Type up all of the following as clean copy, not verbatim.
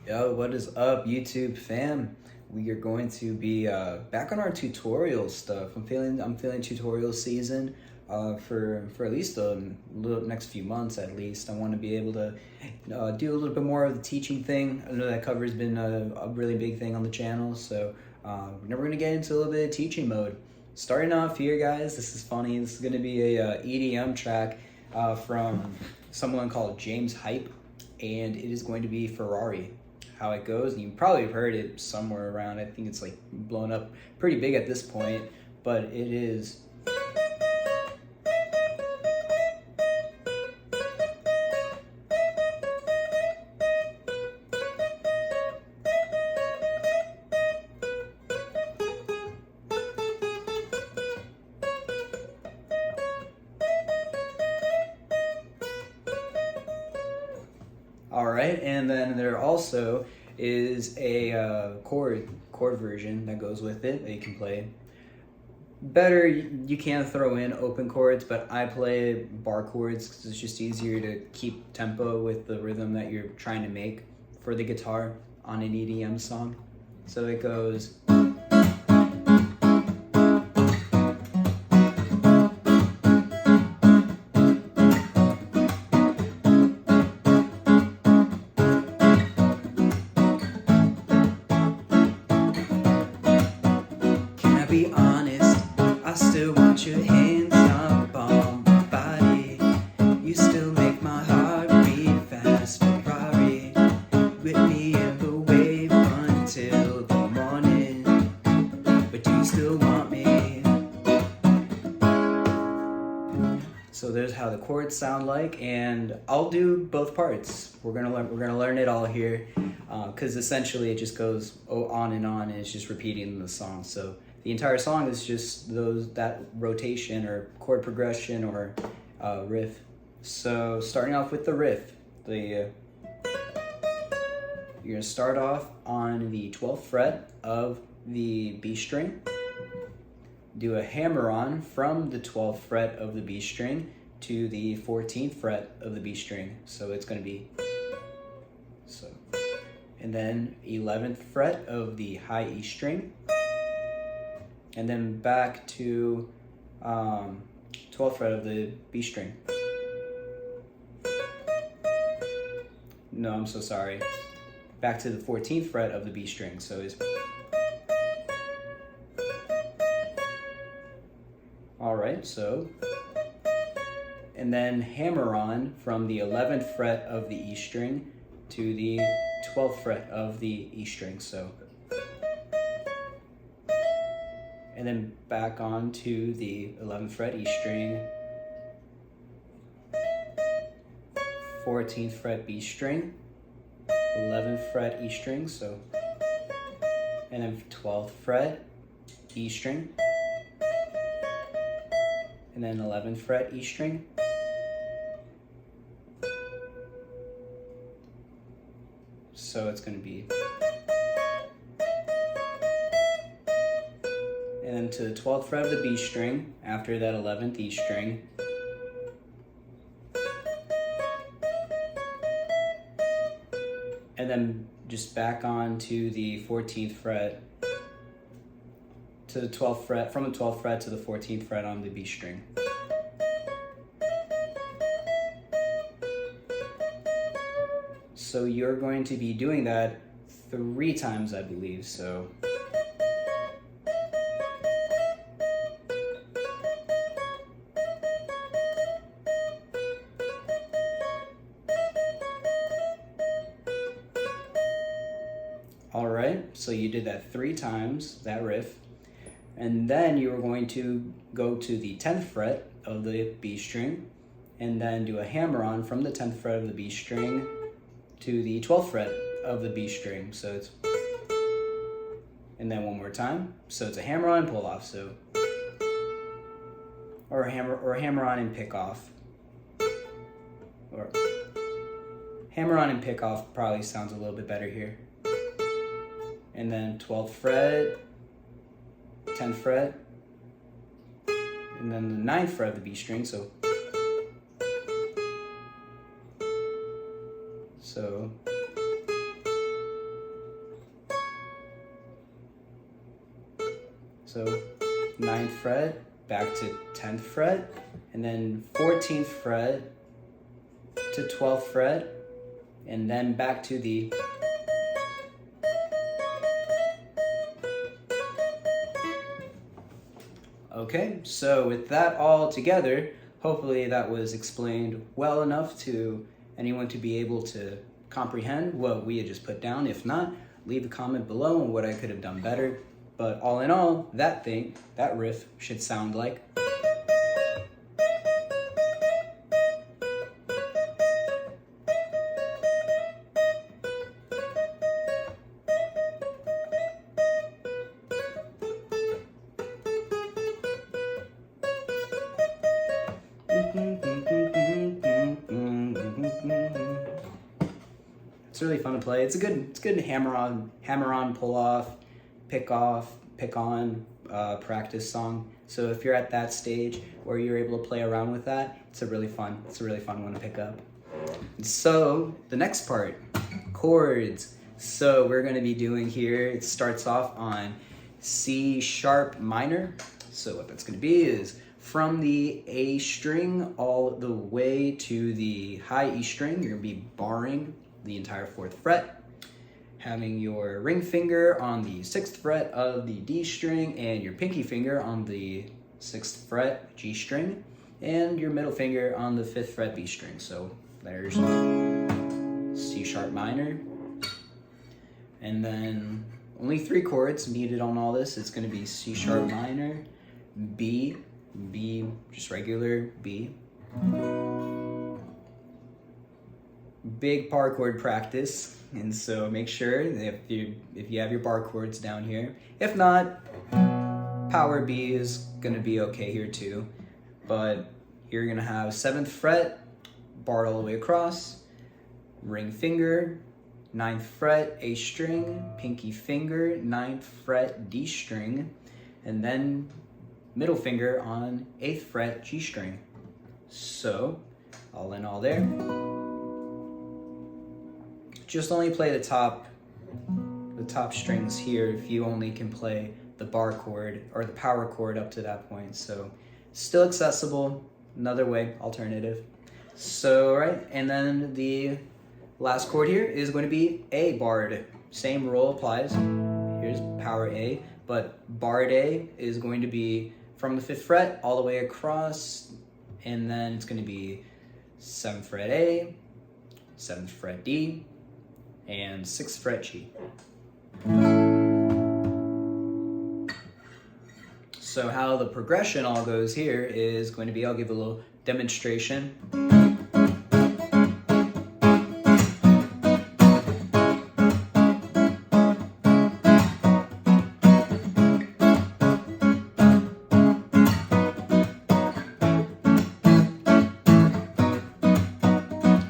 Yo, what is up, YouTube fam? We are going to be back on our tutorial stuff. I'm feeling tutorial season for at least the next few months at least. I want to be able to do a little bit more of the teaching thing. I know that cover's been a really big thing on the channel, so we're gonna get into a little bit of teaching mode. Starting off here, guys. This is funny. This is gonna be a EDM track from someone called James Hype, and it is going to be Ferrari. How it goes, and you probably have heard it somewhere around. I think it's like blown up pretty big at this point, but it is. All right, and then there also is a chord version that goes with it that you can play. Better, you can throw in open chords, but I play bar chords because it's just easier to keep tempo with the rhythm that you're trying to make for the guitar on an EDM song. So it goes. Be honest, I still want your hands up on my body. You still make my heart beat fast. Ferrari, with me in the wave until the morning. But do you still want me? So there's how the chords sound like, and I'll do both parts. We're gonna learn it all here, because essentially it just goes on and it's just repeating the song. So the entire song is just that rotation or chord progression or riff. So starting off with the riff, you're gonna start off on the 12th fret of the B string. Do a hammer-on from the 12th fret of the B string to the 14th fret of the B string. So it's gonna be so. And then 11th fret of the high E string. And then back to 12th fret of the B string. No, I'm so sorry. Back to the 14th fret of the B string. So it's. All right, so. And then hammer on from the 11th fret of the E string to the 12th fret of the E string. So. And then back on to the 11th fret E string, 14th fret B string, 11th fret E string, so, and then 12th fret E string, and then 11th fret E string, so it's going to be. And then to the 12th fret of the B string, after that 11th E string. And then just back on to the 14th fret, to the 12th fret, from the 12th fret to the 14th fret on the B string. So you're going to be doing that 3 times, I believe, so. All right, so you did that 3 times, that riff, and then you were going to go to the 10th fret of the B string, and then do a hammer-on from the 10th fret of the B string to the 12th fret of the B string. So it's, and then one more time. So it's a hammer-on pull-off. So, or a hammer-on and pick-off, or hammer-on and pick-off probably sounds a little bit better here. And then 12th fret, 10th fret, and then the 9th fret of the B string. So So So 9th fret, back to 10th fret, and then 14th fret to 12th fret, and then back to the okay, so with that all together, hopefully that was explained well enough to anyone to be able to comprehend what we had just put down. If not, leave a comment below on what I could have done better. But all in all, that riff should sound like. It's really fun to play. It's good hammer on, pull off, pick on practice song. So if you're at that stage where you're able to play around with that, it's a really fun one to pick up. So the next part, chords. So we're going to be doing here, it starts off on C sharp minor. So what that's going to be is from the A string all the way to the high E string, you're going to be barring the entire 4th fret, having your ring finger on the 6th fret of the D string and your pinky finger on the 6th fret G string and your middle finger on the 5th fret B string. So there's C sharp minor, and then only 3 chords needed on all this. It's going to be C sharp minor, B, just regular B. Big bar chord practice, and so make sure if you have your bar chords down here. If not, power B is gonna be okay here too. But you're gonna have 7th fret barred all the way across, ring finger, 9th fret A string, pinky finger, 9th fret D string, and then middle finger on 8th fret G string. So all in all there. Just only play the top strings here if you only can play the bar chord or the power chord up to that point. So still accessible, another way, alternative. So right, and then the last chord here is going to be A barred. Same rule applies. Here's power A, but barred A is going to be from the 5th fret all the way across, and then it's going to be 7th fret A, 7th fret D, and 6th fret G. So how the progression all goes here is going to be, I'll give a little demonstration.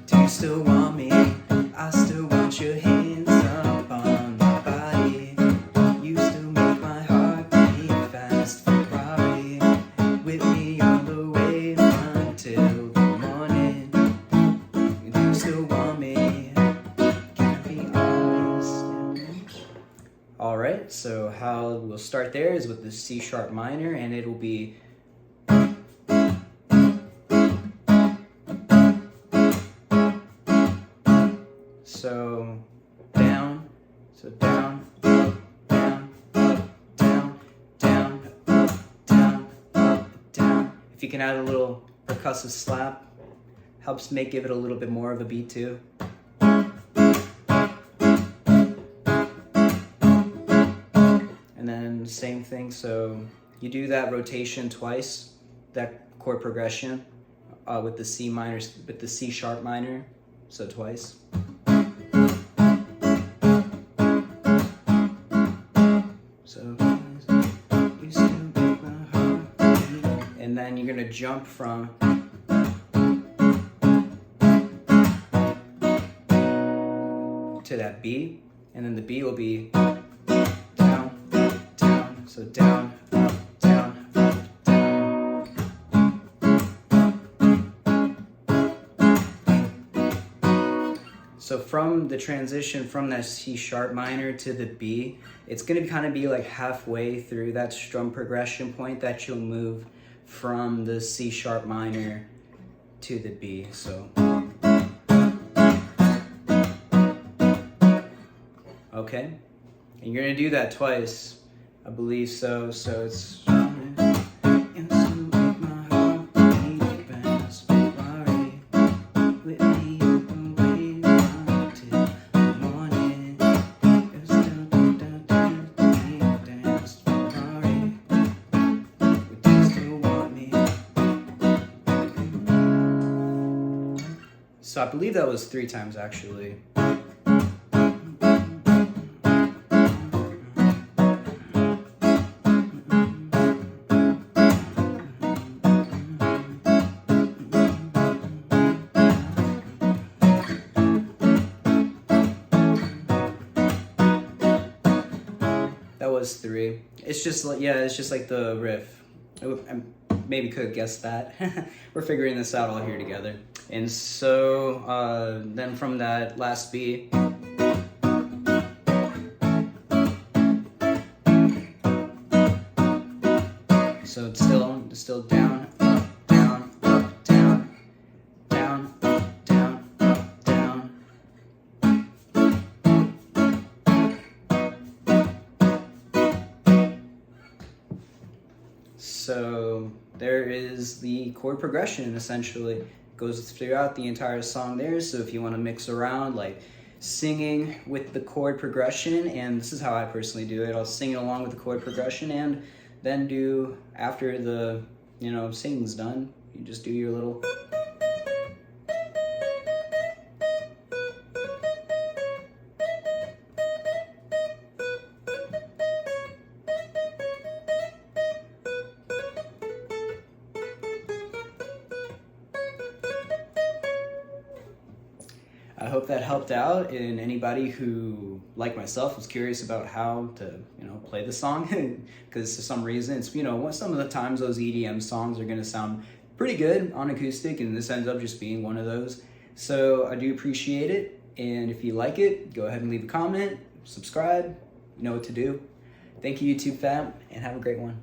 Do you still want me? I still want your hands up on my body. You still make my heart beat fast. Ferrari with me all the way until the morning. Do you still want me? Can I be honest? Alright, so how we'll start there is with the C sharp minor, and it'll be so down, up, down, up, down, down, up, down, up, down. If you can add a little percussive slap, helps give it a little bit more of a beat too. And then same thing, so you do that rotation twice, that chord progression with the C sharp minor, so twice. And then you're gonna jump from to that B, and then the B will be down, down, so down, up, down, up, down. So So from the transition from that C sharp minor to the B, it's gonna kind of be like halfway through that strum progression point that you'll move from the C sharp minor to the B. So, okay, and you're gonna do that twice, I believe so. So it's so I believe that was 3 times actually. That was 3. It's just like, yeah, it's just like the riff. I maybe could have guessed that. We're figuring this out all here together. And so then from that last beat, so it's still down, up, down, up, down, down, up, down, up, down. So there is the chord progression essentially. Goes throughout the entire song there. So if you want to mix around like singing with the chord progression, and this is how I personally do it, I'll sing it along with the chord progression, and then do, after the, you know, singing's done, you just do your little. I hope that helped out, and anybody who, like myself, was curious about how to, you know, play the song, because for some reason, it's, you know, some of the times those EDM songs are going to sound pretty good on acoustic, and this ends up just being one of those. So I do appreciate it, and if you like it, go ahead and leave a comment, subscribe, you know what to do. Thank you, YouTube fam, and have a great one.